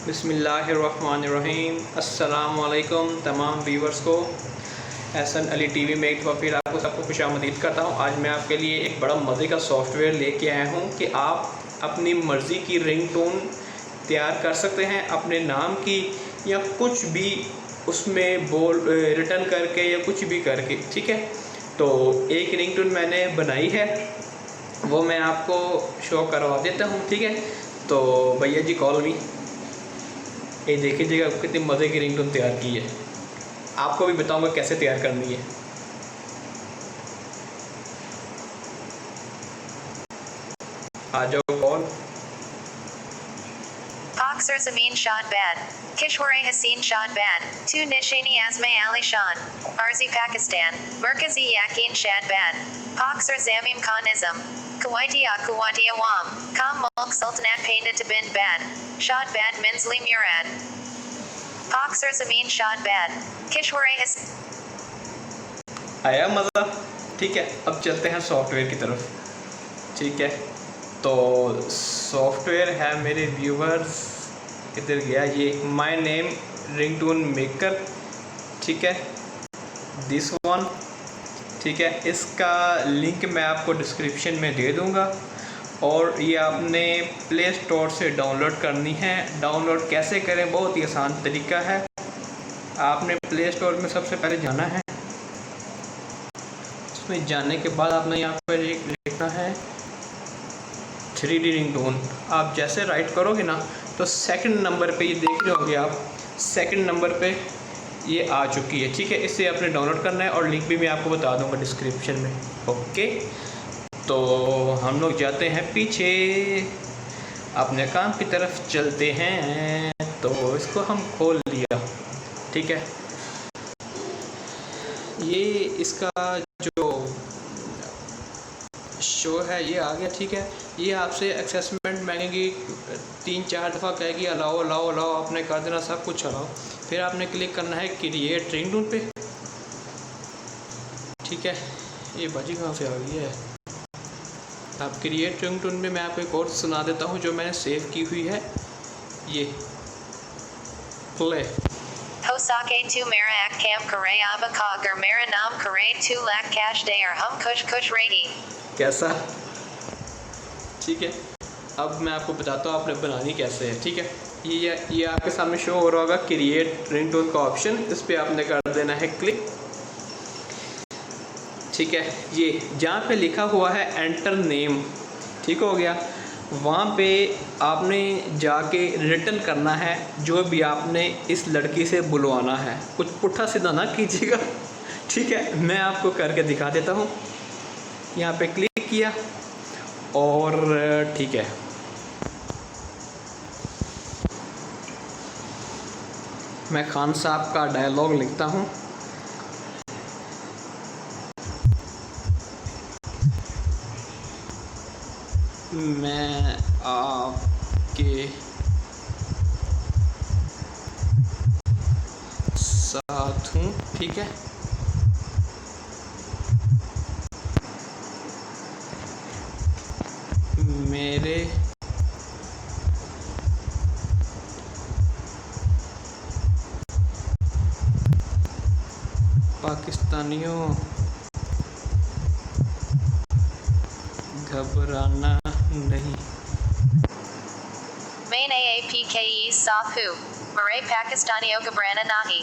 बिस्मिल्लाहिर्रहमानिर्रहीम। अस्सलाम वालेकुम तमाम व्यूवर्स को। एहसन अली टीवी में एक बार फिर आपको सबको खुशामदीद करता हूँ। आज मैं आपके लिए एक बड़ा मज़े का सॉफ्टवेयर लेके आया हूँ कि आप अपनी मर्ज़ी की रिंगटोन तैयार कर सकते हैं अपने नाम की, या कुछ भी उसमें बोल रिटर्न करके या कुछ भी करके। ठीक है, तो एक रिंगटोन मैंने बनाई है, वो मैं आपको शो करवा देता हूँ। ठीक है, तो भैया जी कॉल मी, ये देखिएगा कितनी मज़े की रिंगटोन तैयार की है। आपको भी बताऊंगा कैसे तैयार करनी है। आ जाओ call. Ahsan Zamin Shad Bad. Kishwari Haseen Shad Bad. Tu Nishani Asma Ali Shan. Arzi Pakistan. Merkazi Yakin Shad Bad. Ahsan Zamim Khanism. Kuwaiti Awam. Kam Mulk Sultanat Painted to Bin Bad. Shad Bad Minzli Murad. Ahsan Zamin Shad Bad. Kishwari आया मज़ा। ठीक है, अब चलते हैं software की तरफ। ठीक है, तो सॉफ्टवेयर है मेरे व्यूवर्स, किधर गया ये, माय नेम रिंगटोन मेकर। ठीक है, दिस वन। ठीक है, इसका लिंक मैं आपको डिस्क्रिप्शन में दे दूंगा, और ये आपने प्ले स्टोर से डाउनलोड करनी है। डाउनलोड कैसे करें, बहुत ही आसान तरीका है। आपने प्ले स्टोर में सबसे पहले जाना है, उसमें जाने के बाद आपने यहाँ पर एक लिखना है 3D रिंगटोन। आप जैसे राइट करोगे ना, तो सेकंड नंबर पे ये देख रहे होंगे आप, सेकंड नंबर पे ये आ चुकी है। ठीक है, इससे आपने डाउनलोड करना है, और लिंक भी मैं आपको बता दूंगा डिस्क्रिप्शन में। ओके, तो हम लोग जाते हैं पीछे, अपने काम की तरफ चलते हैं। तो इसको हम खोल लिया। ठीक है, ये इसका जो शो है ये आ गया। ठीक है, ये आपसे एक्सेसमेंट मांगेगी, 3-4 दफ़ा कहेगी अलाओ अलाओ अलाओ, आपने कर देना सब कुछ अलाओ। फिर आपने क्लिक करना है क्रिएट रिंगटोन पे। ठीक है, ये बाजी कहाँ से आ गई है। आप क्रिएट रिंगटोन में मैं आपको एक और सुना देता हूँ जो मैंने सेव की हुई है, ये play. Hosake tu mera ak kam kare abakagar mera naam kare 2 lakh cash day or hum kush regi. कैसा, ठीक है, अब मैं आपको बताता हूँ आपने बनानी कैसे है। ठीक है, ये आपके सामने शो हो रहा होगा क्रिएट रिंगटोन का ऑप्शन, इस पर आपने कर देना है क्लिक। ठीक है, ये जहाँ पे लिखा हुआ है एंटर नेम, ठीक हो गया, वहाँ पे आपने जाके रिटर्न करना है जो भी आपने इस लड़की से बुलवाना है। कुछ पुट्ठा सीधा ना कीजिएगा। ठीक है, मैं आपको करके दिखा देता हूँ। यहाँ पे क्लिक किया, और ठीक है, मैं खान साहब का डायलॉग लिखता हूँ। मैं आपके साथ हूँ। ठीक है, मेरे पाकिस्तानियों घबराना नहीं। Main AAPKE Safu. Maray Pakistani Ogabrana Nahi.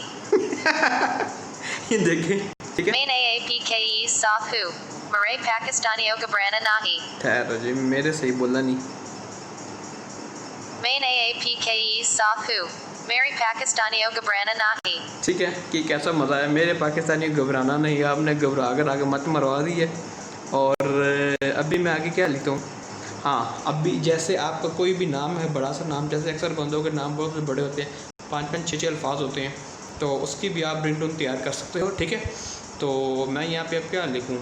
ये देखें। ठीक है, Main AAPKE Safu. Maray Pakistani Ogabrana Nahi. ठहरो जी, मेरे सही बोला नहीं। Main AAPKE Safu. Mary Pakistani Ogabrana Nahi. ठीक है, कि कैसा मज़ा है, मेरे पाकिस्तानी घबराना नहीं। आपने घबरा कर आगे मत मरवा दी है। और अभी मैं आगे क्या लिखता हूँ, हाँ, अभी जैसे आपका कोई भी नाम है, बड़ा सा नाम, जैसे अक्सर बंदों के नाम बहुत बड़े होते हैं, 5-5, 6-6 अल्फाज होते हैं, तो उसकी भी आप रिंगटोन तैयार कर सकते हो। ठीक है, तो मैं यहाँ पे अब क्या लिखूँ,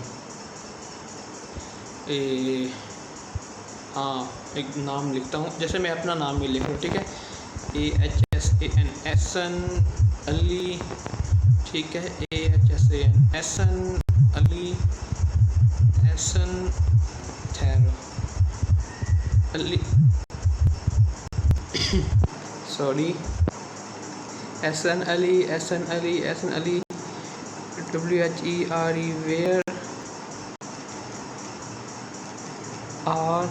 हाँ, एक नाम लिखता हूँ, जैसे मैं अपना नाम भी लिखूँ। ठीक है, AHSAN एहसन अली। ठीक है, AHSAN एहसन अली, एहसन ठहरो Ali sorry, Ahsan Ali, Ahsan Ali, Ahsan Ali, WHERE, where are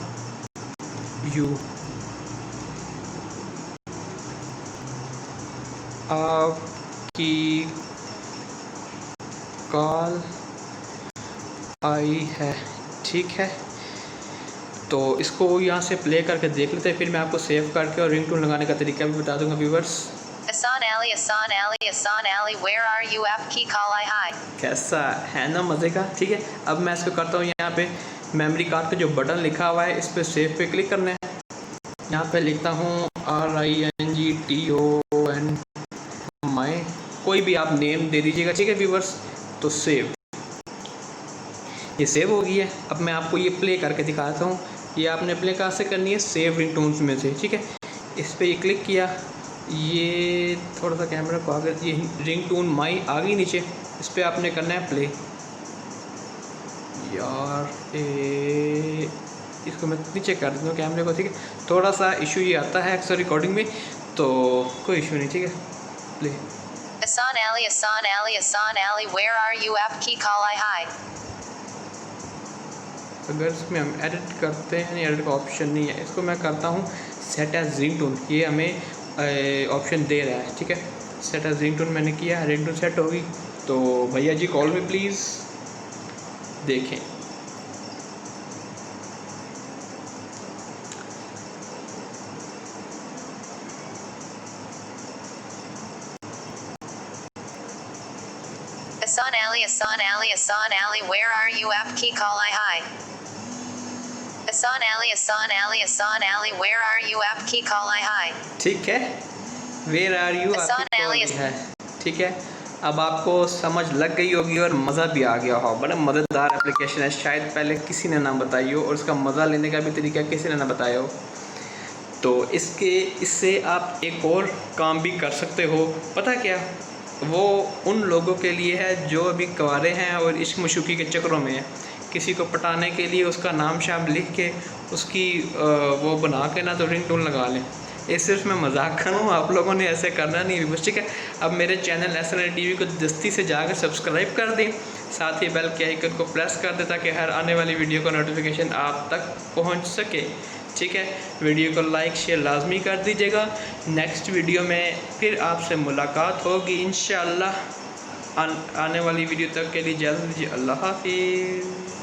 you. आपकी कॉल आई है, ठीक है। तो इसको यहाँ से प्ले करके देख लेते हैं, फिर मैं आपको सेव करके और रिंगटोन लगाने का तरीका भी बता दूंगा viewers. Ahsan Ali, Ahsan Ali, Ahsan Ali, where are you? आपकी कॉल आई हाय। कैसा है ना मज़े का, ठीक है। अब मैं इसको करता हूँ, यहाँ पे मेमोरी कार्ड का जो बटन लिखा हुआ है इस पर सेव पे क्लिक करना है। यहाँ पे लिखता हूँ RINGTON माई, कोई भी आप नेम दे दीजिएगा, ठीक है व्यूवर्स। तो सेव, ये सेव हो गई है। अब मैं आपको ये प्ले करके दिखाता हूँ। ये आपने प्ले कहाँ से करनी है, सेव रिंगटोन्स में से, ठीक है। इस पर ये क्लिक किया, ये थोड़ा सा कैमरा को आगे, ये रिंगटोन माई आ गई नीचे, इस पर आपने करना है प्ले। यार इसको मैं नीचे कर देता हूँ कैमरे को, ठीक है। थोड़ा सा इशू ये आता है अक्सर रिकॉर्डिंग में, तो कोई इशू नहीं, ठीक है। Play. Ahsan Ali, Ahsan Ali, Ahsan Ali, where are you? आपकी कॉल आई हाय। अगर इसमें हम एडिट करते हैं, नहीं एडिट का ऑप्शन नहीं है, इसको मैं करता हूँ सेट एज रिंगटोन, ये हमें ऑप्शन दे रहा है, ठीक है। सेट एज रिंगटोन मैंने किया, रिंगटोन सेट होगी। तो भैया जी कॉल में प्लीज़ देखें। Ahsan Ali, Ahsan Ali, Ahsan Ali, where are you? आपकी कॉल आई हाय। Ahsan Ali, Ahsan Ali, Ahsan Ali, where are you? आपकी कॉल आई हाय। ठीक है, where are you Ahsan Ali है, ठीक है। अब आपको समझ लग गई होगी और मज़ा भी आ गया हो। बड़ा मज़ेदार एप्लीकेशन है, शायद पहले किसी ने ना बताई हो, और उसका मज़ा लेने का भी तरीका किसी ने ना बताया हो। तो इससे आप एक और काम भी कर सकते हो, पता क्या, वो उन लोगों के लिए है जो अभी कुंवारे हैं और इश्क मशूकी के चक्करों में है। किसी को पटाने के लिए उसका नाम शाम लिख के उसकी वो बना के ना तो रिंगटोन लगा लें। ये सिर्फ मैं मजाक कर रहा हूँ, आप लोगों ने ऐसे करना नहीं है बस, ठीक है। अब मेरे चैनल एहसन अली टीवी को जल्दी से जाकर सब्सक्राइब कर दें, साथ ही बेल के आइकन को प्रेस कर दें ताकि हर आने वाली वीडियो का नोटिफिकेशन आप तक पहुँच सके, ठीक है। वीडियो को लाइक शेयर लाजमी कर दीजिएगा। नेक्स्ट वीडियो में फिर आपसे मुलाकात होगी इंशाअल्लाह। आने वाली वीडियो तक के लिए इजाज़त दीजिए। अल्लाह हाफिज़।